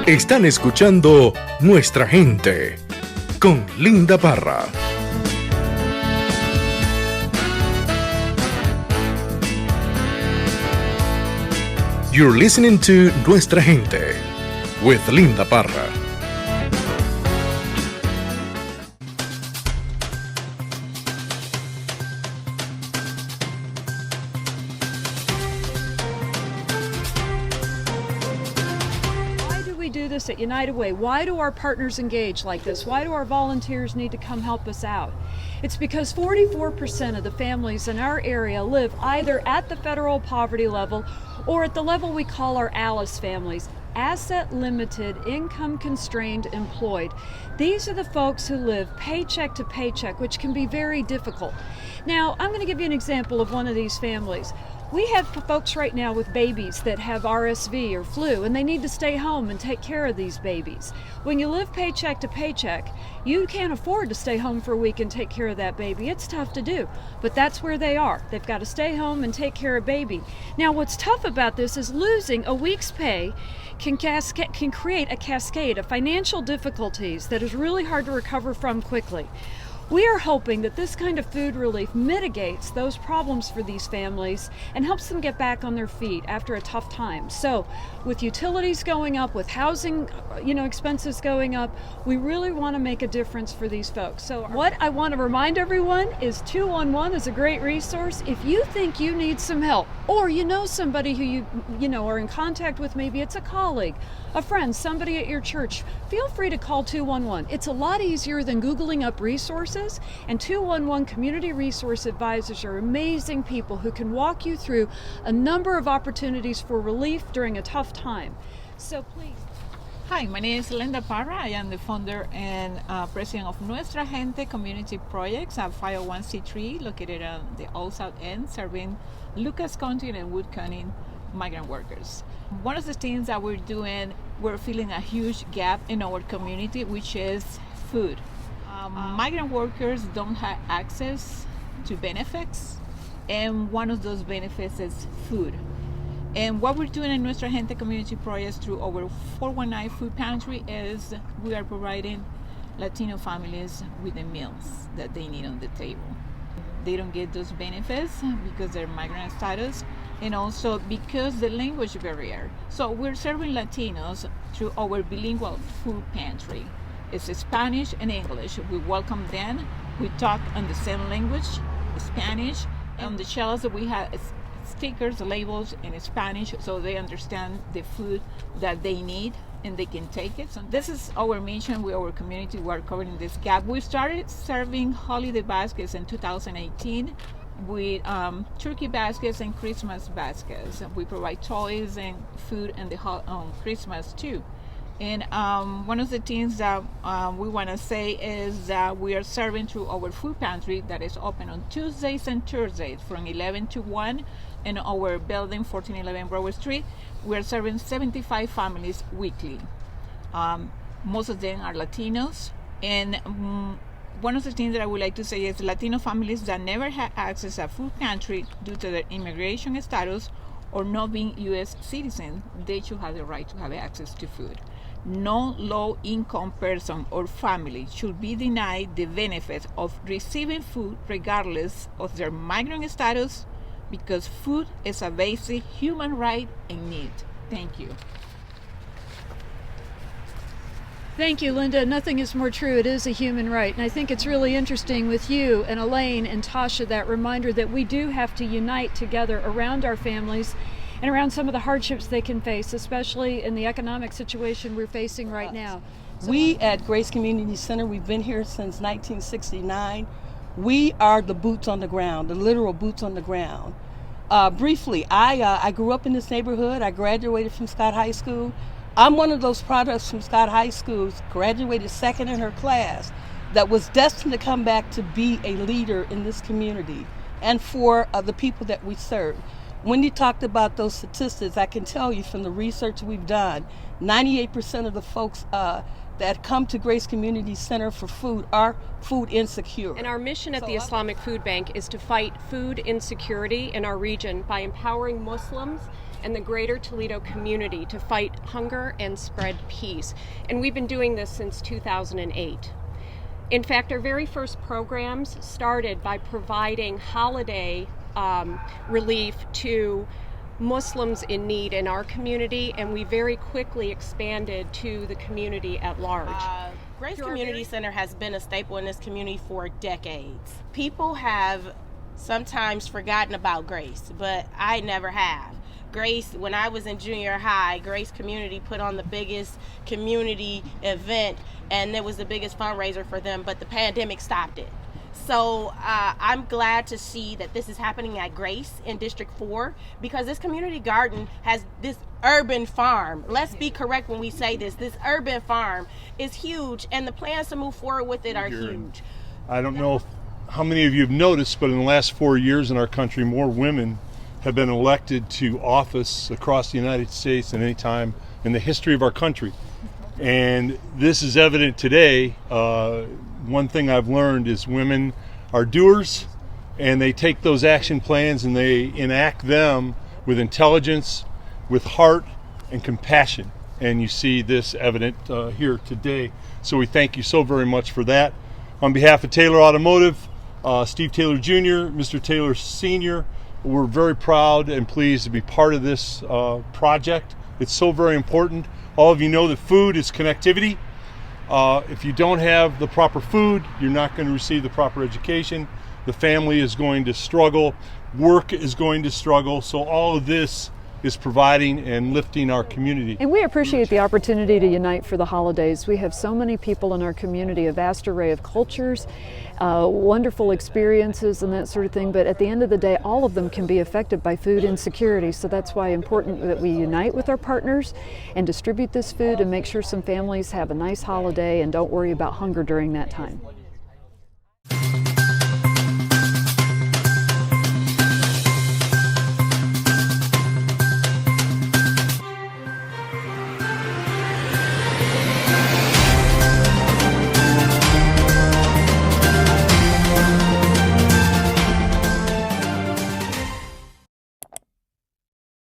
Están escuchando Nuestra Gente con Linda Parra. You're listening to Nuestra Gente with Linda Parra. At United Way, why do our partners engage like this? Why do our volunteers need to come help us out? It's because 44% of the families in our area live either at the federal poverty level or at the level we call our ALICE families, asset limited, income constrained, employed. These are the folks who live paycheck to paycheck, which can be very difficult. Now, I'm going to give you an example of one of these families. We have folks right now with babies that have RSV or flu, and they need to stay home and take care of these babies. When you live paycheck to paycheck, you can't afford to stay home for a week and take care of that baby. It's tough to do, but that's where they are. They've got to stay home and take care of baby. Now, what's tough about this is losing a week's pay can create a cascade of financial difficulties that is really hard to recover from quickly. We are hoping that this kind of food relief mitigates those problems for these families and helps them get back on their feet after a tough time. So with utilities going up, with housing, expenses going up, we really want to make a difference for these folks. So what I want to remind everyone is 211 is a great resource. If you think you need some help, or you know somebody who you are in contact with, maybe it's a colleague, a friend, somebody at your church, feel free to call 211. It's a lot easier than Googling up resources, and 211 Community Resource Advisors are amazing people who can walk you through a number of opportunities for relief during a tough time. So please. Hi, my name is Linda Parra. I am the founder and president of Nuestra Gente Community Projects, a 501c3 located on the Old South End, serving Lucas County and Wood County migrant workers. One of the things that we're doing, we're feeling a huge gap in our community, which is food. Migrant workers don't have access to benefits, and one of those benefits is food. And what we're doing in Nuestra Gente Community Projects through our 419 food pantry is we are providing Latino families with the meals that they need on the table. They don't get those benefits because they're migrant status, and also because the language barrier. So we're serving Latinos through our bilingual food pantry. It's Spanish and English. We welcome them. We talk on the same language, Spanish. On the shelves we have stickers, labels in Spanish, so they understand the food that they need and they can take it. So this is our mission with our community. We're covering this gap. We started serving holiday baskets in 2018 with turkey baskets and Christmas baskets. We provide toys and food and on Christmas too. And one of the things that we want to say is that we are serving through our food pantry that is open on Tuesdays and Thursdays from 11 to 1 in our building, 1411 Broadway Street. We are serving 75 families weekly. Most of them are Latinos. And one of the things that I would like to say is Latino families that never had access to food pantry due to their immigration status or not being U.S. citizens, they should have the right to have access to food. No low-income person or family should be denied the benefit of receiving food regardless of their migrant status, because food is a basic human right and need. Thank you. Thank you, Linda. Nothing is more true. It is a human right. And I think it's really interesting with you and Elaine and Tasha, that reminder that we do have to unite together around our families and around some of the hardships they can face, especially in the economic situation we're facing right now. We at Grace Community Center, we've been here since 1969. We are the boots on the ground, the literal boots on the ground. Briefly, I grew up in this neighborhood. I graduated from Scott High School. I'm one of those products from Scott High School, graduated second in her class, that was destined to come back to be a leader in this community and for the people that we serve. When you talked about those statistics, I can tell you from the research we've done, 98% of the folks that come to Grace Community Center for food are food insecure. And our mission at the Islamic Food Bank is to fight food insecurity in our region by empowering Muslims and the greater Toledo community to fight hunger and spread peace. And we've been doing this since 2008. In fact, our very first programs started by providing holiday relief to Muslims in need in our community, and we very quickly expanded to the community at large. Grace Community Center has been a staple in this community for decades. People have sometimes forgotten about Grace, but I never have. Grace, when I was in junior high, Grace Community put on the biggest community event, and it was the biggest fundraiser for them, but the pandemic stopped it. So I'm glad to see that this is happening at Grace in District 4, because this community garden has this urban farm. Let's be correct when we say this. This urban farm is huge, and the plans to move forward with it are huge. I don't know how many of you have noticed, but in the last 4 years in our country, more women have been elected to office across the United States than any time in the history of our country. And this is evident today. One thing I've learned is women are doers, and they take those action plans and they enact them with intelligence, with heart and compassion. And you see this evident here today. So we thank you so very much for that. On behalf of Taylor Automotive, Steve Taylor Jr., Mr. Taylor Sr., we're very proud and pleased to be part of this project. It's so very important. All of you know that food is connectivity. If you don't have the proper food, you're not going to receive the proper education. The family is going to struggle. Work is going to struggle. So all of this is providing and lifting our community. And we appreciate the opportunity to unite for the holidays. We have so many people in our community, a vast array of cultures, wonderful experiences and that sort of thing, but at the end of the day, all of them can be affected by food insecurity. So that's why it's important that we unite with our partners and distribute this food and make sure some families have a nice holiday and don't worry about hunger during that time.